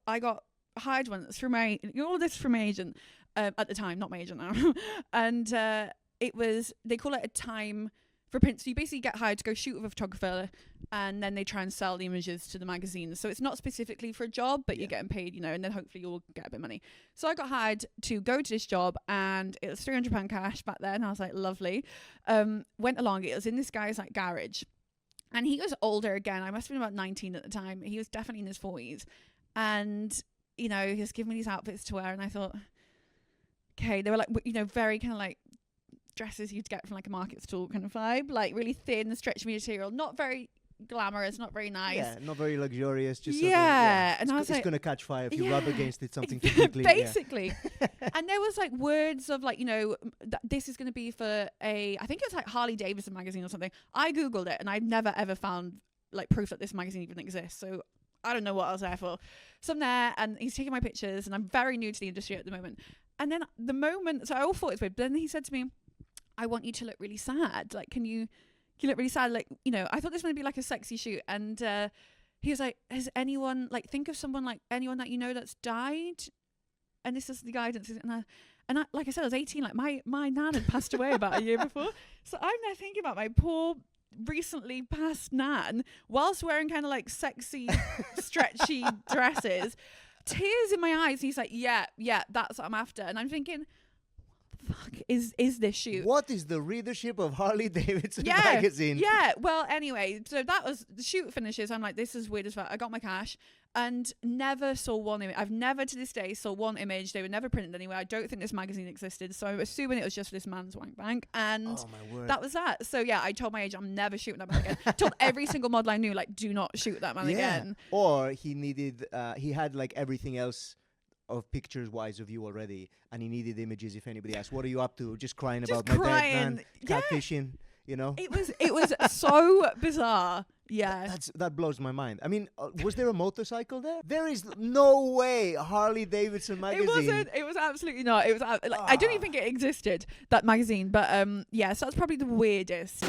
I got hired once through all this from my agent at the time, not my agent now. And it was, they call it a time for print. So you basically get hired to go shoot with a photographer, and then they try and sell the images to the magazines. So it's not specifically for a job, but you're getting paid, and then hopefully you'll get a bit of money. So I got hired to go to this job, and it was £300 cash back then. I was like, lovely. Went along. It was in this guy's like garage, and he was older again. I must have been about 19 at the time. He was definitely in his 40s, and he was giving me these outfits to wear, and I thought, okay, they were like, very kind of like dresses you'd get from like a market stall kind of vibe, like really thin, stretchy material, not very glamorous, not very nice. Yeah, not very luxurious. Just and I was like, it's gonna catch fire if you rub against it. Something too quickly. Basically. And there was like words of like, this is going to be for I think it's like Harley Davidson magazine or something. I googled it and I've never ever found like proof that this magazine even exists. So I don't know what I was there for. So I'm there, and he's taking my pictures, and I'm very new to the industry at the moment. And then so I all thought it's weird, but then he said to me, I want you to look really sad. Like, can you look really sad? Like, I thought this would be like a sexy shoot. And he was like, has anyone, like, think of someone, like anyone that that's died? And this is the guidance. And I like I said, I was 18. Like my nan had passed away about a year before. So I'm there thinking about my poor recently passed nan whilst wearing kind of like sexy, stretchy dresses, tears in my eyes. He's like, yeah, that's what I'm after. And I'm thinking, fuck is this shoot? What is the readership of Harley Davidson magazine? Yeah. Well, anyway, so that was the shoot finishes. I'm like, this is weird as fuck. I got my cash and never saw one image. I've never to this day saw one image. They were never printed anywhere. I don't think this magazine existed. So I'm assuming it was just this man's wank bank. And that was that. So yeah, I told my agent I'm never shooting that man again. Told every single model I knew, like, do not shoot that man again. Or he had like everything else of pictures wise of you already, and he needed images. If anybody asked, what are you up to? Just crying about my dead man, catfishing. It was so bizarre. Yeah, that blows my mind. I mean, was there a motorcycle there? There is no way Harley Davidson magazine. It wasn't. It was absolutely not. It was. I don't even think it existed, that magazine. But so that's probably the weirdest.